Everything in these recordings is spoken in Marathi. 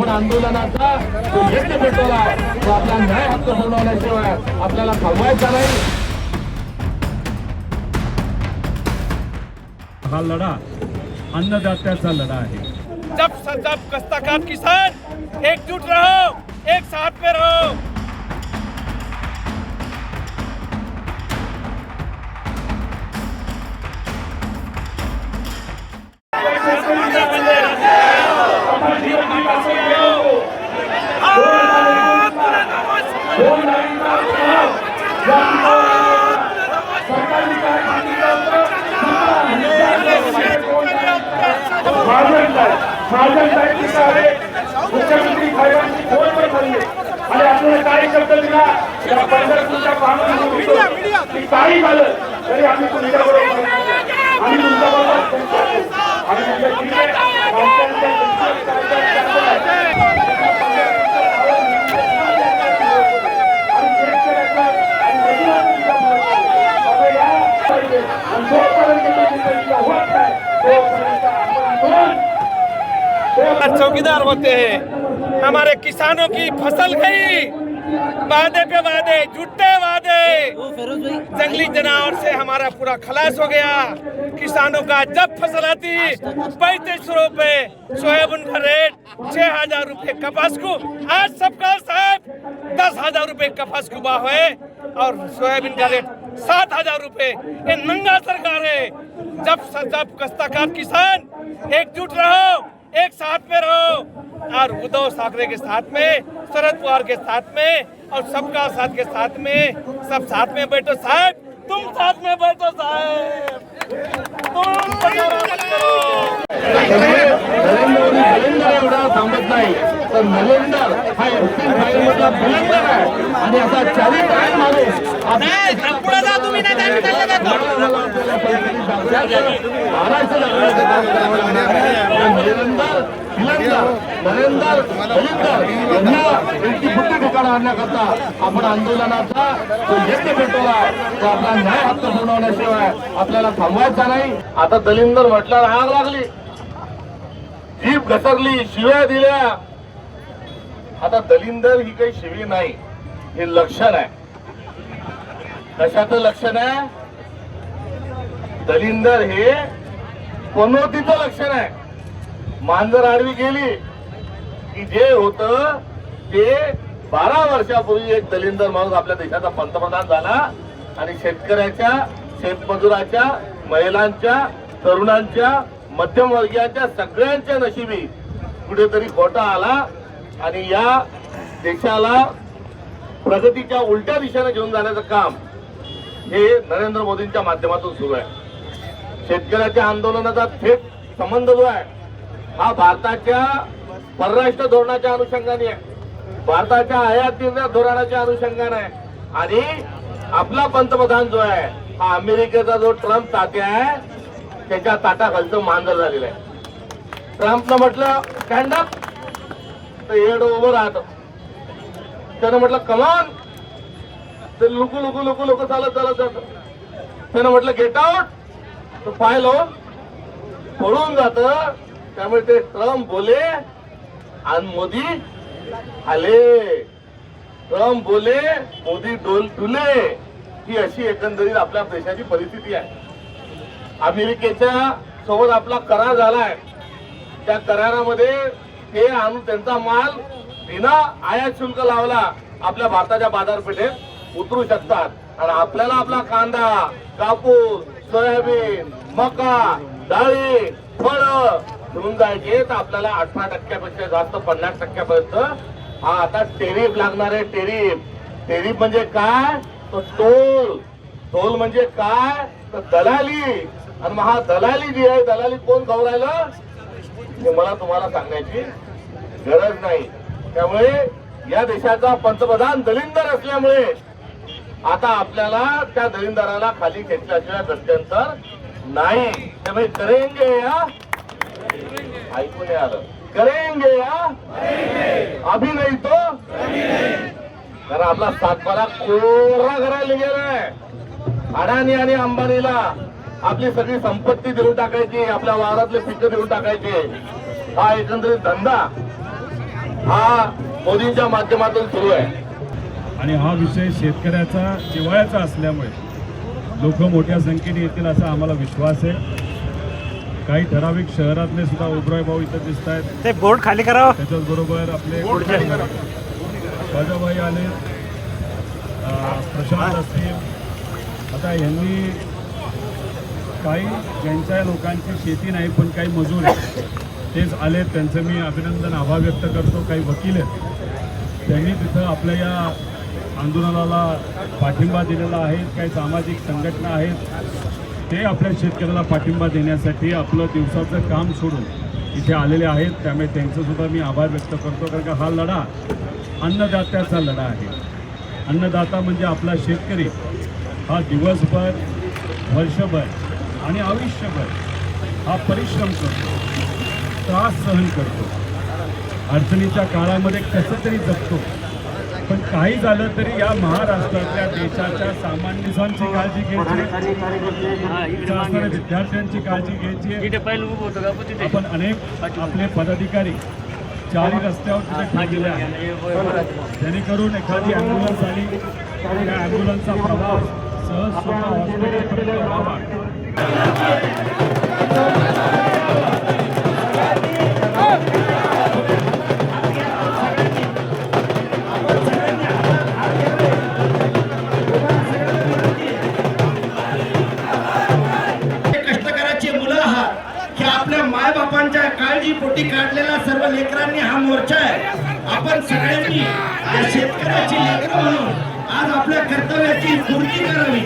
आपण आंदोलनाचा जो यज्ञ पेटवला तो आपला न्याय हक्क सोडवण्याशिवाय आपल्याला थांबवायचा नाही। हा लढा अन्नदात्याचा लढा आहे। जब कष्टकार किसान एकजुट रहो, एक साथ में रहो। मुख्यमंत्री साहेबांची फोनवर झाली आणि आपल्याला काही शब्द दिला या पंढरपूरच्या पाहणी काही झालं तरी आम्ही तुमच्याबरोबर आम्ही तुमच्याबरोबर चौकीदार होते हैं। हमारे किसानों की फसल गई, वादे पे वादे, झूठे वादे, जंगली जानवर से हमारा पूरा खलास हो गया। किसानों का जब फसल आती 35 रुपए सोयाबीन का रेट, 6,000 रुपए कपास को, आज सबका साहब 10,000 रुपए कपास को हुआ है और सोयाबीन का रेट 7,000 रुपए। ये नंगा सरकार है। जब कष्टकार किसान एकजुट रहो, एक साथ में रहो और उद्धव ठाकरे के साथ में, शरद पवार के साथ में और सबका साथ के साथ में, सब साथ में बैठो साहब, तुम साथ में बैठो साहब, नरेंद्र एवढा थांबत नाही तर नरेंद्र हा एसपी फाईलमधला बुलंदर आहे आणि असा चारी काय माणूस आणण्याकरता आपण आंदोलनाचा जो यज्ञ पेटवला तो आपला न्याय हक्क सोडवण्याशिवाय आपल्याला थांबवायचा नाही। आता दलिंदर म्हटल्यावर आग लागली, जीभ घसरली, शिव्या दिल्या। आता दलिंदर ही काही शिवी नाही, हे लक्षण आहे। कशाचं लक्षण आहे? दलिंदर हे पनोतीचं लक्षण आहे। मांजर आडवी गेली की जे होतं ते 12 वर्षापूर्वी एक दलिंदर माणूस आपल्या देशाचा पंतप्रधान झाला आणि शेतकऱ्याच्या, शेतमजुराच्या, महिलांच्या, तरुणांच्या, मध्यमवर्गीयांच्या सगळ्यांच्या नशिबी कुठेतरी खोटा आला आणि या देशाला प्रगतीच्या उलट्या दिशेने घेऊन जाण्याचं काम हे नरेंद्र मोदींच्या माध्यमातून सुरू आहे। शेतकऱ्याच्या आंदोलनाचा थेट संबंध जो आहे हा भारताच्या परराष्ट्र धोरणाच्या अनुषंगाने आहे, भारताच्या आयात निर्यात धोरणाच्या अनुषंगाने आहे आणि आपला पंतप्रधान जो आहे हा अमेरिकेचा जो ट्रम्प तात्या आहे त्याच्या ताटाखालचं मांजर झालेलं आहे। ट्रम्पनं म्हटलं स्टँड अप तर येड उभं राहत, त्यानं म्हटलं कमान तर लुकू लुकू लुकू लुकू चालत चालत जात, त्यानं म्हटलं गेट आउट तर पाय लावून पळून जात। त्यामुळे ते ट्रम्प बोले आणि मोदी आले, ट्रम्प बोले मोदी डुले, ही अशी एकंदरीत आपल्या देशाची परिस्थिती आहे। अमेरिकेच्या सोबत आपला करार झालाय, त्या करारामध्ये हे आणून त्यांचा माल बिना आयात शुल्क लावला आपल्या भारताच्या बाजारपेठेत उतरू शकतात आणि आपल्याला आपला कांदा, कापूस, सोयाबीन, मका, डाळी, फळं घेऊन जायचे तर आपल्याला 18% जास्त 50% हा आता टेरिफ लागणार आहे। टेरिफ म्हणजे काय? तो टोल म्हणजे काय? तर दलाली। आणि मग हा दलाली जी आहे, दलाली कोण खाऊ राहिलं हे मला तुम्हाला सांगायची गरज नाही। त्यामुळे या देशाचा पंतप्रधान दलिंदर असल्यामुळे आता आपल्याला त्या दलिंदराला खाली खेचल्याशिवाय गत्यंतर नाही। त्यामुळे करेंगे या, ऐकून आलं, करेंगे या, अभी नाही तो, कारण आपला सातबारा कोरा करायला गेलाय। अडाणी आणि अंबानीला आपली सगळी संपत्ती देऊन टाकायची, आपल्या वावरातले पिकं देऊन टाकायचे, हा एकंदरीत धंदा हा मोदींच्या माध्यमातून सुरू आहे. आणि हा विषय शेतकऱ्याचा जिव्हाळ्याचा असल्यामुळे लोक मोठ्या संख्येने येतील असा आम्हाला विश्वास आहे. काही ठराविक शहरातले सुद्धा ओबराय भाऊ इथं दिसत आहेत. ते बोर्ड खाली करावं. त्याच्याचबरोबर आपले राजाभाई आले, प्रशांत असतील. आता यांनी काही ज्यांच्या लोकांची शेती नाही पण काही मजूर आहेत तेच आले, त्यांचं मी अभिनंदन आभार व्यक्त करतो. काही वकील आहेत त्यांनी तिथं आपल्या या आंदोलनाला पाठिंबा दिलेला आहे. काही सामाजिक संघटना आहेत ते आपल्या शेतकऱ्याला पाठिंबा देण्यासाठी आपलं दिवसाचं काम सोडून इथे आलेले आहेत. त्यामुळे त्यांचंसुद्धा मी आभार व्यक्त करतो. कारण का हा लढा अन्नदात्याचा लढा आहे. अन्नदाता म्हणजे आपला शेतकरी. हा दिवसभर, वर्षभर आणि आयुष्यभर हा परिश्रम करतो, त्रास सहन करतो, अडचणीच्या काळामध्ये कसं तरी जगतो. पण काही झालं तरी या महाराष्ट्रातल्या देशाच्या सामान्यांची काळजी घ्यायची, असणाऱ्या विद्यार्थ्यांची काळजी घ्यायची. आपण अनेक आपले पदाधिकारी चारी रस्त्यावर तिथे ठेवलेले आहेत जेणेकरून एखादी ॲम्ब्युलन्स आली त्या ॲम्ब्युलन्सचा प्रवास सहज सोपा हॉस्पिटलपर्यंत व्हावा. कष्टकऱ्याची मुलं आहात की आपल्या मायबापांच्या काळजीपोटी काढलेला सर्व लेकरांनी हा मोर्चा आहे. आपण सगळ्यांनी या शेतकऱ्याची लेकरं म्हणून आज आपल्या कर्तव्याची पूर्ती करावी.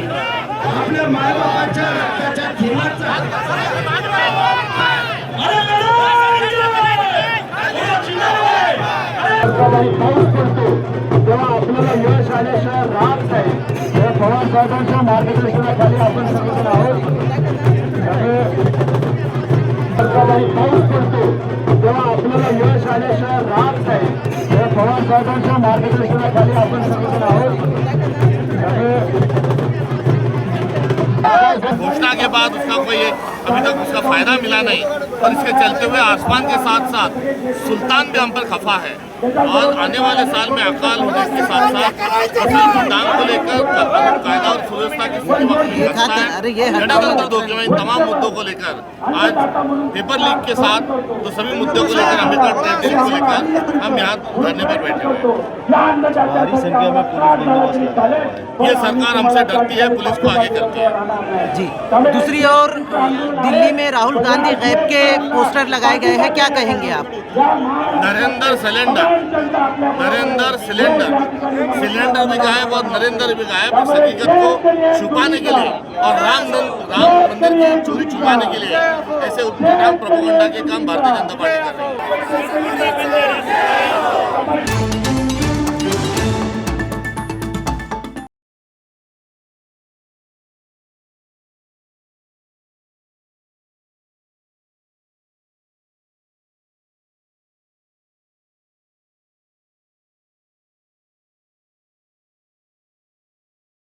आपल्या मायबापाच्या रक्ताच्या थेंबाचा पाऊस पडतो तेव्हा आपल्याला यश आल्याशिवाय राहत नाही. या पवार साहेबांच्या मार्गदर्शनाखाली आपण सर्वजण आहोत. त्यामुळे पाऊस पडतो तेव्हा आपल्याला यश आल्याशिवाय राहत नाही. या पवार साहेबांच्या मार्गदर्शनाखाली आपण सर्वजण आहोत. घोषणा के बाद उसका कोई अभी तक उसका फायदा मिला नहीं, और इसके चलते हुए आसमान के साथ साथ सुल्तान भी हम पर खफा है. और आने वाले साल में अकाल होने के साथ साथ फसल दाम को लेकर कायदा और सुव्यवस्था की स्थिति वक्त में खतरा है. गणतंत्र धोखे में इन तमाम मुद्दों को लेकर आज पेपर लीक के साथ तो सभी मुद्दों को लेकर अम्बेडकर ट्रेड को लेकर हम यहाँ धरने पर बैठे हुए हैं. ये सरकार हमसे डरती है, पुलिस को आगे करती है. जी, दूसरी ओर दिल्ली में राहुल गांधी गैप के पोस्टर लगाए गए हैं, क्या कहेंगे आप? नरेंद्र सिलेंडर भी गायब और नरेंद्र भी गायब. इस हकीकत को छुपाने के लिए और राम मंदिर की चोरी छुपाने के लिए ऐसे उल्टे प्रोपेगेंडा के काम भारतीय जनता पार्टी कर रही है.